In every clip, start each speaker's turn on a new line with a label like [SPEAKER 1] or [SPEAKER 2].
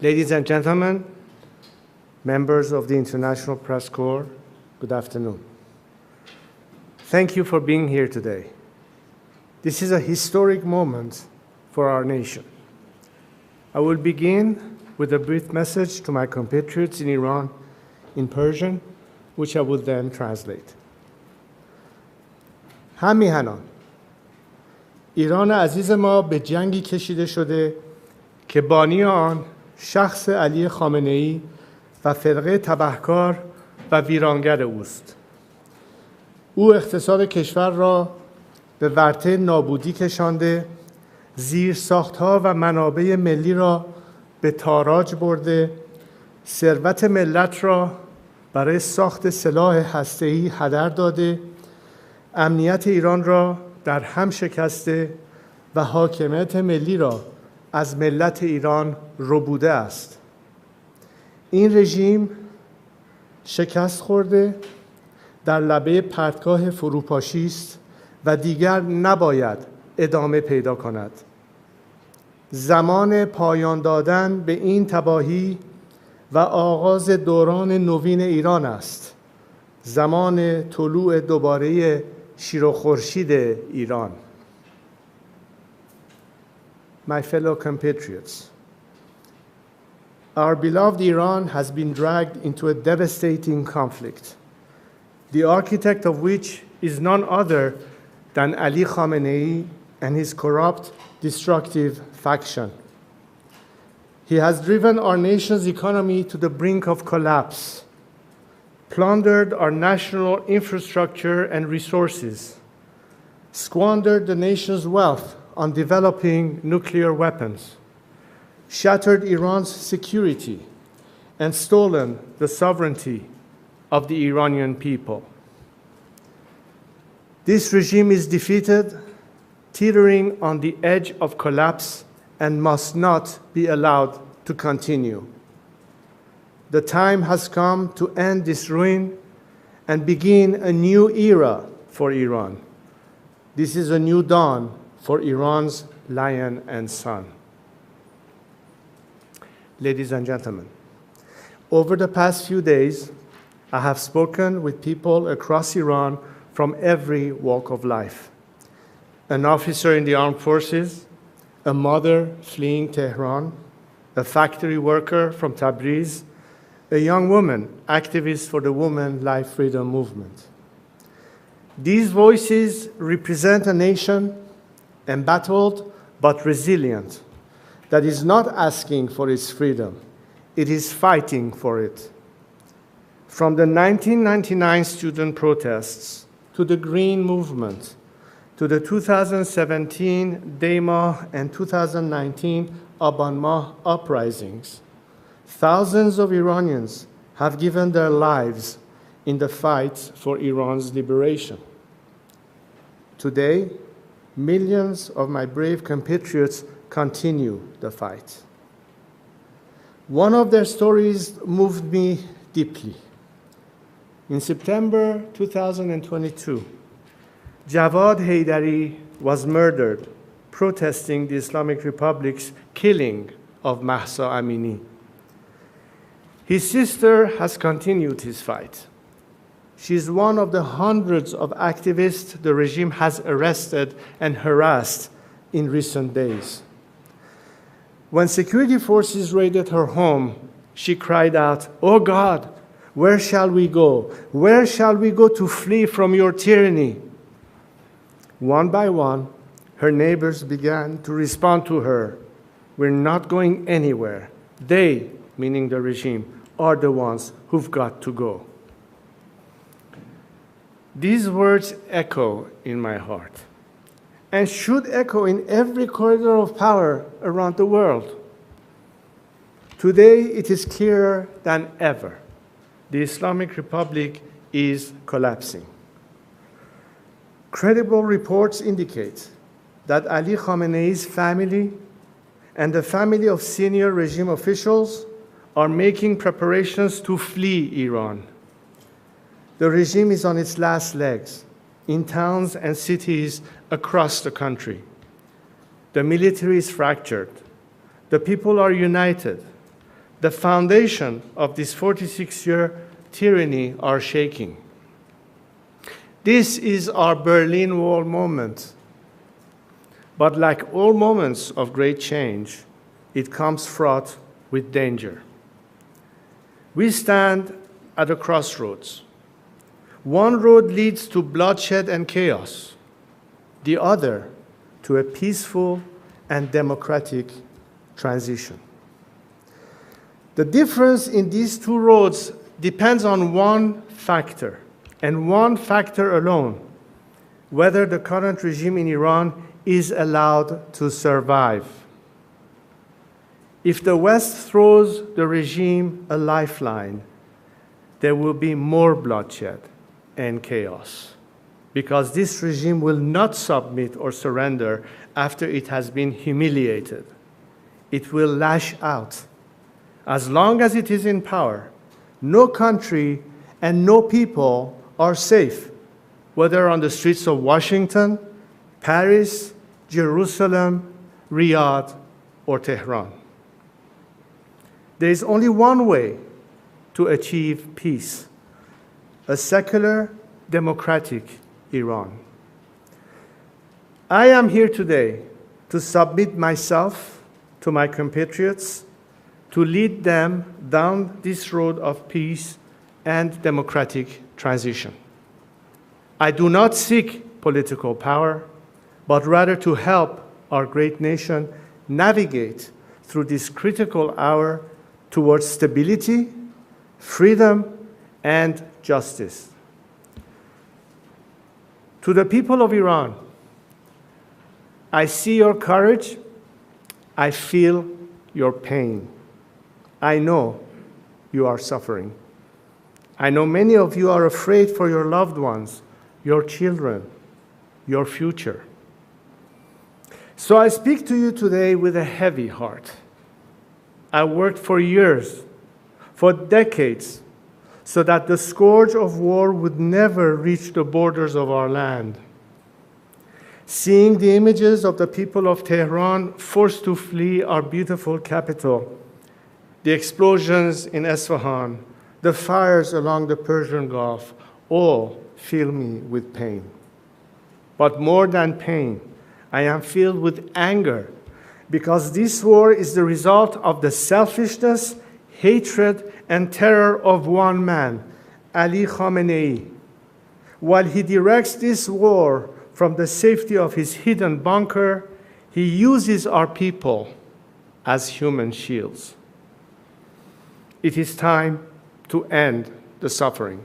[SPEAKER 1] Ladies and gentlemen, members of the International Press Corps, good afternoon. Thank you for being here today. This is a historic moment for our nation. I will begin with a brief message to my compatriots in Iran in Persian, which I will then translate. هم میهنان، ایران عزیز ما به جنگی کشیده شده که بانی آن شخص علی خامنه‌ای و فرقه تبهکار و ویرانگر اوست. او اقتصاد کشور را به ورطه نابودی کشانده، زیرساخت‌ها و منابع ملی را به تاراج برده، ثروت ملت را برای ساخت سلاح هسته‌ای هدر داده، امنیت ایران را در هم شکسته و حاکمیت ملی را از ملت ایران ربوده است. این رژیم شکست خورده، در لبه پرتگاه فروپاشی است و دیگر نباید ادامه پیدا کند. زمان پایان دادن به این تباهی و آغاز دوران نوین ایران است. زمان طلوع دوباره شیر و خورشید ایران. My fellow compatriots, our beloved Iran has been dragged into a devastating conflict, the architect of which is none other than Ali Khamenei and his corrupt, destructive faction. He has driven our nation's economy to the brink of collapse, plundered our national infrastructure and resources, squandered the nation's wealth on developing nuclear weapons, shattered Iran's security, and stolen the sovereignty of the Iranian people. This regime is defeated, teetering on the edge of collapse, and must not be allowed to continue. The time has come to end this ruin and begin a new era for Iran. This is a new dawn for Iran's lion and son. Ladies and gentlemen, over the past few days, I have spoken with people across Iran from every walk of life. An officer in the armed forces, a mother fleeing Tehran, a factory worker from Tabriz, a young woman, activist for the Women Life Freedom Movement. These voices represent a nation embattled but resilient, that is not asking for its freedom, it is fighting for it. From the 1999 student protests to the Green Movement, to the 2017 Dema and 2019 Aban Mah uprisings, thousands of Iranians have given their lives in the fight for Iran's liberation. Today, millions of my brave compatriots continue the fight. One of their stories moved me deeply. In September 2022, Javad Haydari was murdered protesting the Islamic Republic's killing of Mahsa Amini. His sister has continued his fight. She is one of the hundreds of activists the regime has arrested and harassed in recent days. When security forces raided her home, she cried out, "Oh God, where shall we go? Where shall we go to flee from your tyranny?" One by one, her neighbors began to respond to her, "We're not going anywhere. They," meaning the regime, "are the ones who've got to go." These words echo in my heart and should echo in every corridor of power around the world. Today, it is clearer than ever. The Islamic Republic is collapsing. Credible reports indicate that Ali Khamenei's family and the family of senior regime officials are making preparations to flee Iran. The regime is on its last legs in towns and cities across the country. The military is fractured. The people are united. The foundation of this 46-year tyranny are shaking. This is our Berlin Wall moment. But like all moments of great change, it comes fraught with danger. We stand at a crossroads. One road leads to bloodshed and chaos, the other to a peaceful and democratic transition. The difference in these two roads depends on one factor, and one factor alone: whether the current regime in Iran is allowed to survive. If the West throws the regime a lifeline, there will be more bloodshed and chaos, because this regime will not submit or surrender after it has been humiliated. It will lash out. As long as it is in power, no country and no people are safe, whether on the streets of Washington, Paris, Jerusalem, Riyadh, or Tehran. There is only one way to achieve peace: a secular, democratic Iran. I am here today to submit myself to my compatriots, to lead them down this road of peace and democratic transition. I do not seek political power, but rather to help our great nation navigate through this critical hour towards stability, freedom, and justice. To the people of Iran, I see your courage, I feel your pain. I know you are suffering. I know many of you are afraid for your loved ones, your children, your future. So I speak to you today with a heavy heart. I worked for years, for decades, so that the scourge of war would never reach the borders of our land. Seeing the images of the people of Tehran forced to flee our beautiful capital, the explosions in Isfahan, the fires along the Persian Gulf, all fill me with pain. But more than pain, I am filled with anger, because this war is the result of the selfishness, hatred, and terror of one man, Ali Khamenei. While he directs this war from the safety of his hidden bunker, he uses our people as human shields. It is time to end the suffering.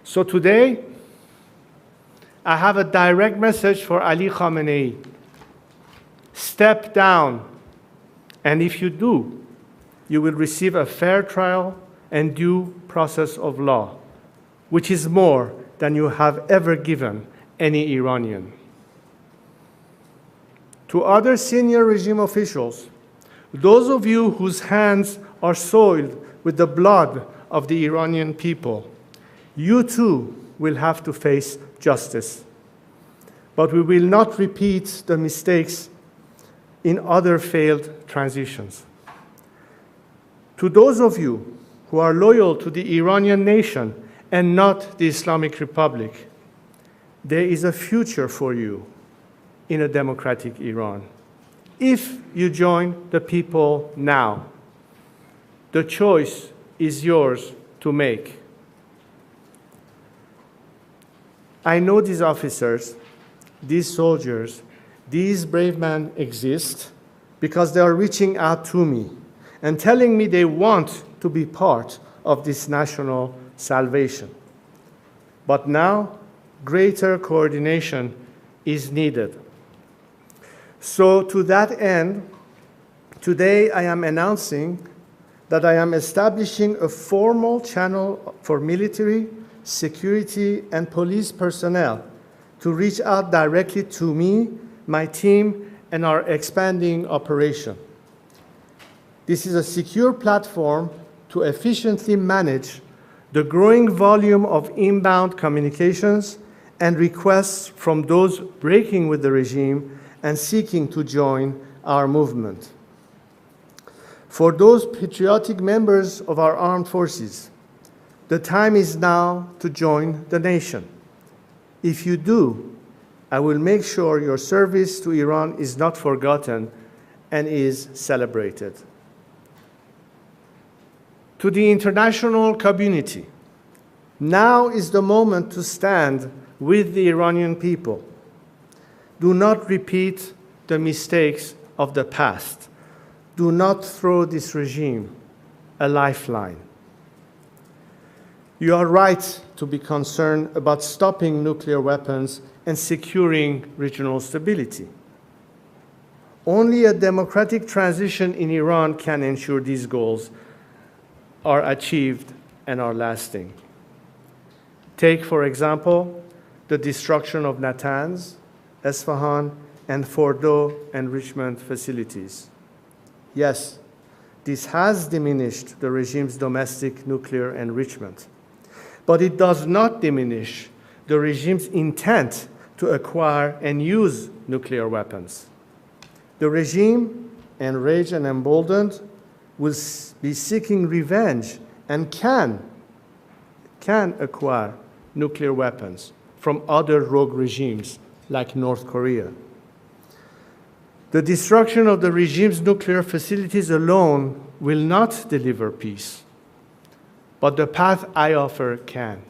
[SPEAKER 1] So today, I have a direct message for Ali Khamenei. Step down, and if you do, you will receive a fair trial and due process of law, which is more than you have ever given any Iranian. To other senior regime officials, those of you whose hands are soiled with the blood of the Iranian people, you too will have to face justice. But we will not repeat the mistakes in other failed transitions. To those of you who are loyal to the Iranian nation and not the Islamic Republic, there is a future for you in a democratic Iran. If you join the people now, the choice is yours to make. I know these officers, these soldiers, these brave men exist because they are reaching out to me and telling me they want to be part of this national salvation. But now, greater coordination is needed. So to that end, today I am announcing that I am establishing a formal channel for military, security, and police personnel to reach out directly to me, my team, and our expanding operation. This is a secure platform to efficiently manage the growing volume of inbound communications and requests from those breaking with the regime and seeking to join our movement. For those patriotic members of our armed forces, the time is now to join the nation. If you do, I will make sure your service to Iran is not forgotten and is celebrated. To the international community, now is the moment to stand with the Iranian people. Do not repeat the mistakes of the past. Do not throw this regime a lifeline. You are right to be concerned about stopping nuclear weapons and securing regional stability. Only a democratic transition in Iran can ensure these goals are achieved and are lasting. Take, for example, the destruction of Natanz, Esfahan, and Fordo enrichment facilities. Yes, this has diminished the regime's domestic nuclear enrichment, but it does not diminish the regime's intent to acquire and use nuclear weapons. The regime, enraged and emboldened, will be seeking revenge and can acquire nuclear weapons from other rogue regimes like North Korea. The destruction of the regime's nuclear facilities alone will not deliver peace, but the path I offer can.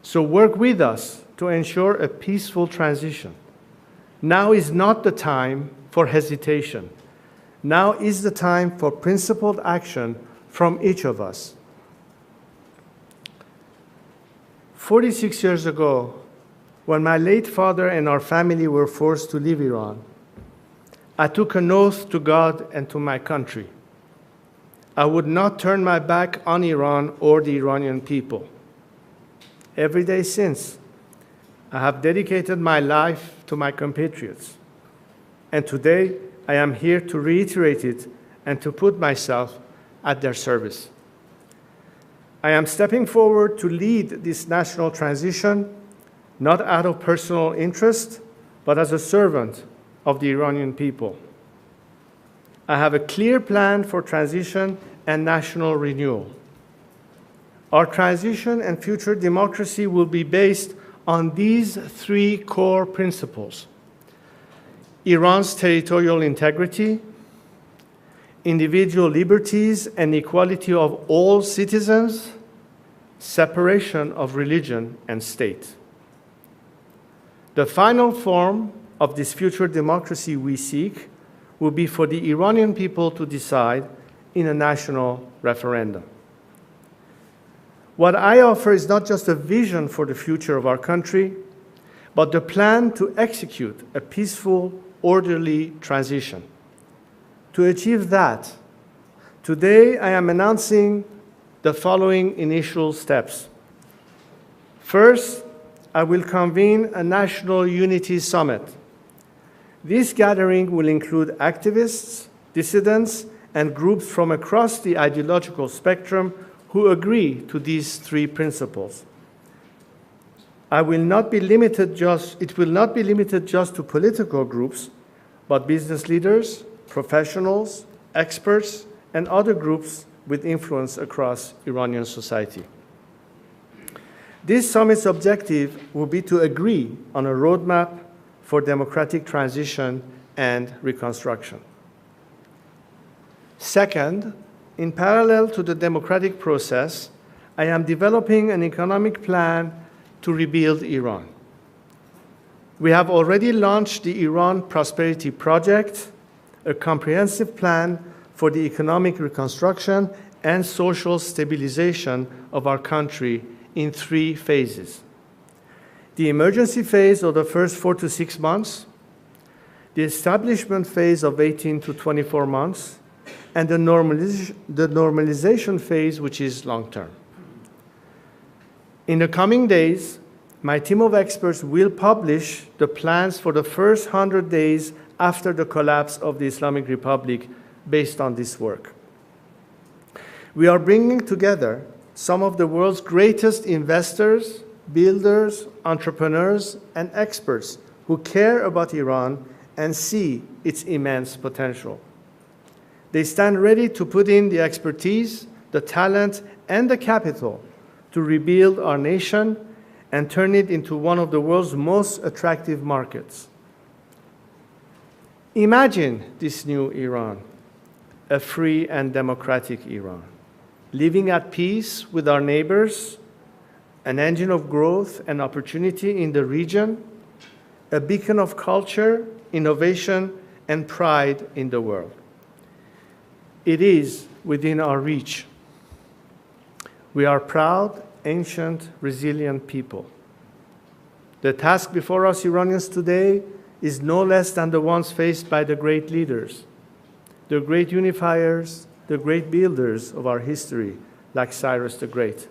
[SPEAKER 1] So work with us to ensure a peaceful transition. Now is not the time for hesitation. Now is the time for principled action from each of us. 46 years ago, when my late father and our family were forced to leave Iran, I took an oath to God and to my country. I would not turn my back on Iran or the Iranian people. Every day since, I have dedicated my life to my compatriots. And today, I am here to reiterate it and to put myself at their service. I am stepping forward to lead this national transition, not out of personal interest, but as a servant of the Iranian people. I have a clear plan for transition and national renewal. Our transition and future democracy will be based on these three core principles: Iran's territorial integrity, individual liberties and equality of all citizens, separation of religion and state. The final form of this future democracy we seek will be for the Iranian people to decide in a national referendum. What I offer is not just a vision for the future of our country, but the plan to execute a peaceful, orderly transition. To achieve that, today I am announcing the following initial steps. First, I will convene a National Unity Summit. This gathering will include activists, dissidents, and groups from across the ideological spectrum who agree to these three principles. It will not be limited just to political groups, but business leaders, professionals, experts, and other groups with influence across Iranian society. This summit's objective will be to agree on a roadmap for democratic transition and reconstruction. Second, in parallel to the democratic process, I am developing an economic plan to rebuild Iran. We have already launched the Iran Prosperity Project, a comprehensive plan for the economic reconstruction and social stabilization of our country in 3 phases. The emergency phase of the first 4 to 6 months, the establishment phase of 18 to 24 months, and the normalization phase, which is long-term. In the coming days, my team of experts will publish the plans for the first 100 days after the collapse of the Islamic Republic based on this work. We are bringing together some of the world's greatest investors, builders, entrepreneurs, and experts who care about Iran and see its immense potential. They stand ready to put in the expertise, the talent, and the capital to rebuild our nation and turn it into one of the world's most attractive markets. Imagine this new Iran, a free and democratic Iran, living at peace with our neighbors, an engine of growth and opportunity in the region, a beacon of culture, innovation, and pride in the world. It is within our reach. We are proud, ancient, resilient people. The task before us Iranians today is no less than the ones faced by the great leaders, the great unifiers, the great builders of our history, like Cyrus the Great.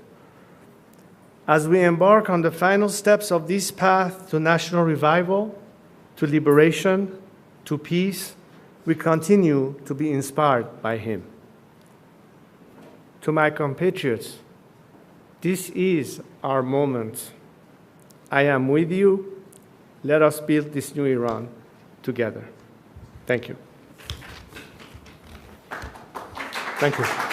[SPEAKER 1] As we embark on the final steps of this path to national revival, to liberation, to peace, we continue to be inspired by him. To my compatriots, this is our moment. I am with you. Let us build this new Iran together. Thank you. Thank you.